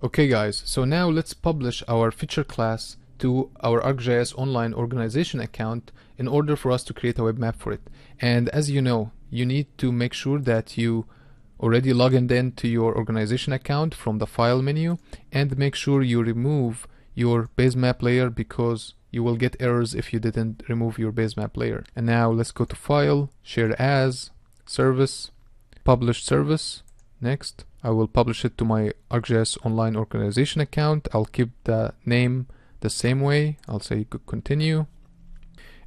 Okay guys, so now let's publish our feature class to our ArcGIS online organization account in order for us to create a web map for it. And as you know, you need to make sure that you already logged in to your organization account from the file menu, and make sure you remove your base map layer because you will get errors if you didn't remove your base map layer. And now let's go to File, Share As, Service, Publish Service. Next, I will publish it to my ArcGIS online organization account. I'll keep the name the same way. I'll say continue.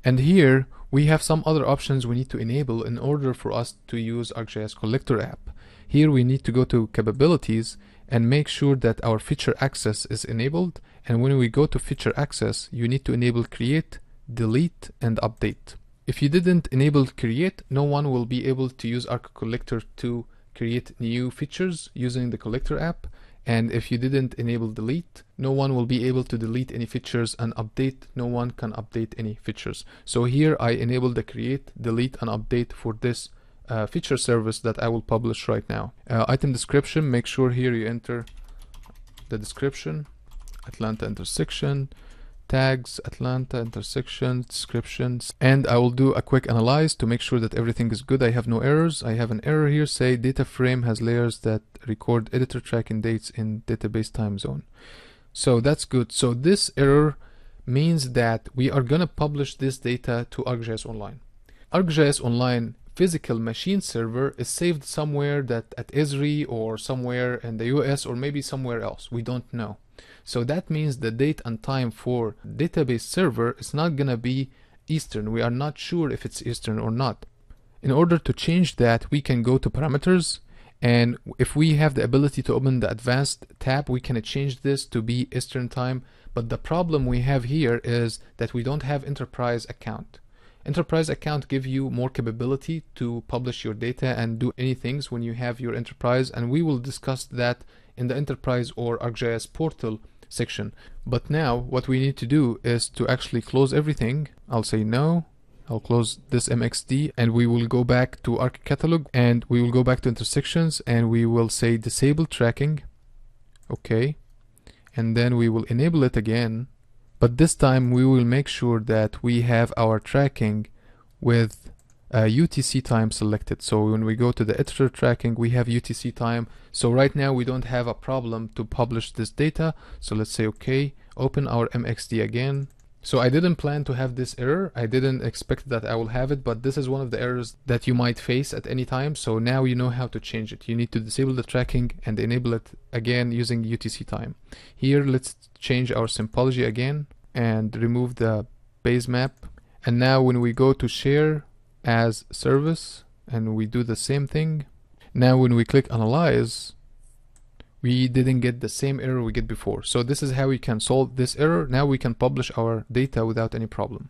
And here we have some other options we need to enable in order for us to use ArcGIS Collector app. Here we need to go to capabilities and make sure that our feature access is enabled. And when we go to feature access, you need to enable create, delete, and update. If you didn't enable create, no one will be able to use Arc Collector to create new features using the Collector app. And if you didn't enable delete, no one will be able to delete any features, and update, no one can update any features. So here I enabled the create, delete, and update for this feature service that I will publish right now. Item description, make sure here you enter the description, Atlanta intersection, tags, Atlanta intersection, descriptions, and I will do a quick analyze to make sure that everything is good. I have no errors. I have an error here, say data frame has layers that record editor tracking dates in database time zone. So that's good. So this error means that we are gonna publish this data to ArcGIS Online. ArcGIS Online physical machine server is saved somewhere that at Esri or somewhere in the US or maybe somewhere else. We don't know. So that means the date and time for database server is not gonna be Eastern. We are not sure if it's Eastern or not. In order to change that, we can go to parameters, and if we have the ability to open the advanced tab, we can change this to be Eastern time. But the problem we have here is that we don't have enterprise account. Enterprise account give you more capability to publish your data and do anything when you have your enterprise, and we will discuss that in the enterprise or ArcGIS portal section. But now what we need to do is to actually close everything. I'll say no. I'll close this MXD, and we will go back to Arc Catalog, and we will go back to intersections, and we will say disable tracking. Okay. And then we will enable it again. But this time we will make sure that we have our tracking with UTC time selected. So when we go to the editor tracking, we have UTC time. So right now we don't have a problem to publish this data. So let's say okay, open our MXD again. So I didn't plan to have this error. I didn't expect that I will have it, but this is one of the errors that you might face at any time. So now you know how to change it. You need to disable the tracking and enable it again using UTC time. Here, let's change our symbology again and remove the base map. And now when we go to share as service and we do the same thing, now when we click analyze, we didn't get the same error we get before. So this is how we can solve this error. Now we can publish our data without any problem.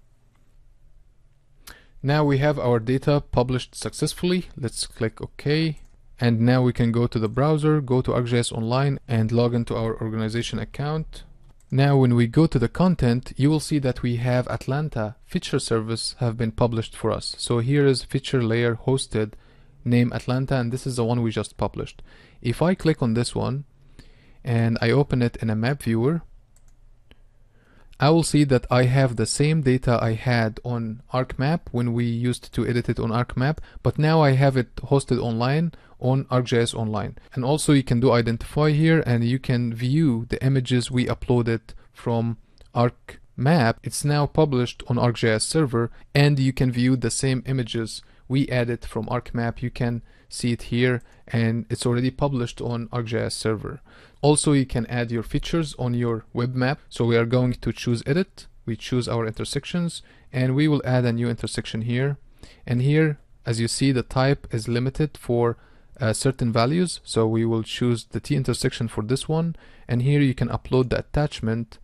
Now we have our data published successfully. Let's click OK. And now we can go to the browser, go to ArcGIS Online, and log into our organization account. Now when we go to the content, you will see that we have Atlanta feature service have been published for us. So here is feature layer hosted, name Atlanta, and this is the one we just published. If I click on this one and I open it in a map viewer, I will see that I have the same data I had on ArcMap when we used to edit it on ArcMap, but now I have it hosted online on ArcGIS Online. And also you can do identify here, and you can view the images we uploaded from ArcMap. It's now published on ArcGIS server, and you can view the same images we added from ArcMap. You can see it here, and it's already published on ArcGIS server. Also, you can add your features on your web map. So we are going to choose edit. We choose our intersections, and we will add a new intersection here. And here, as you see, the type is limited for certain values. So we will choose the T intersection for this one. And here you can upload the attachment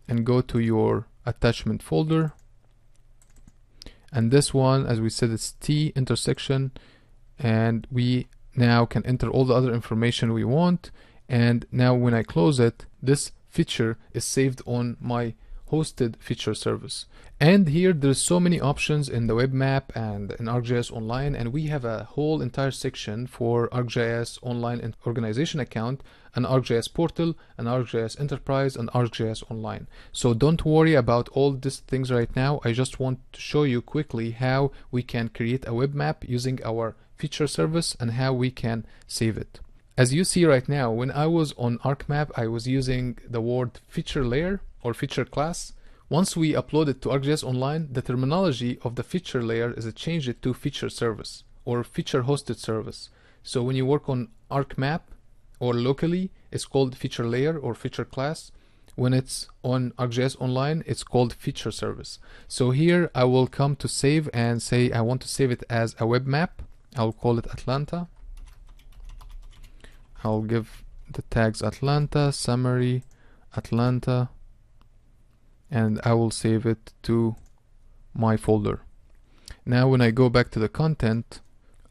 and go to your attachment folder. And this one, as we said, it's T intersection, and we now can enter all the other information we want. And now when I close it, this feature is saved on my hosted feature service. And here there's so many options in the web map and in ArcGIS Online, and we have a whole entire section for ArcGIS Online and Organization account, an ArcGIS portal, an ArcGIS Enterprise, and ArcGIS Online. So don't worry about all these things right now. I just want to show you quickly how we can create a web map using our feature service and how we can save it. As you see right now, when I was on ArcMap, I was using the word feature layer or feature class. Once we upload it to ArcGIS Online, the terminology of the feature layer is changed to feature service or feature hosted service. So when you work on ArcMap or locally, it's called feature layer or feature class. When it's on ArcGIS Online, it's called feature service. So here I will come to save and say I want to save it as a web map. I'll call it Atlanta. I'll give the tags Atlanta, summary, Atlanta, and I will save it to my folder. Now when I go back to the content,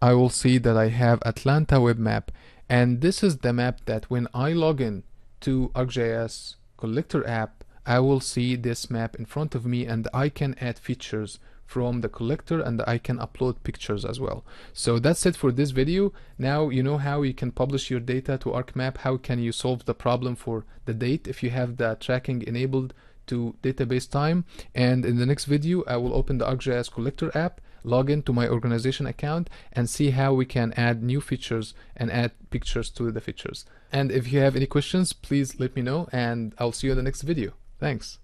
I will see that I have Atlanta web map, and this is the map that when I log in to ArcGIS Collector app, I will see this map in front of me, and I can add features from the collector and I can upload pictures as well. So that's it for this video. Now you know how you can publish your data to ArcMap, how can you solve the problem for the date if you have the tracking enabled to database time. And in the next video I will open the ArcGIS Collector app, log into my organization account, and see how we can add new features and add pictures to the features. And if you have any questions, please let me know, and I'll see you in the next video. Thanks.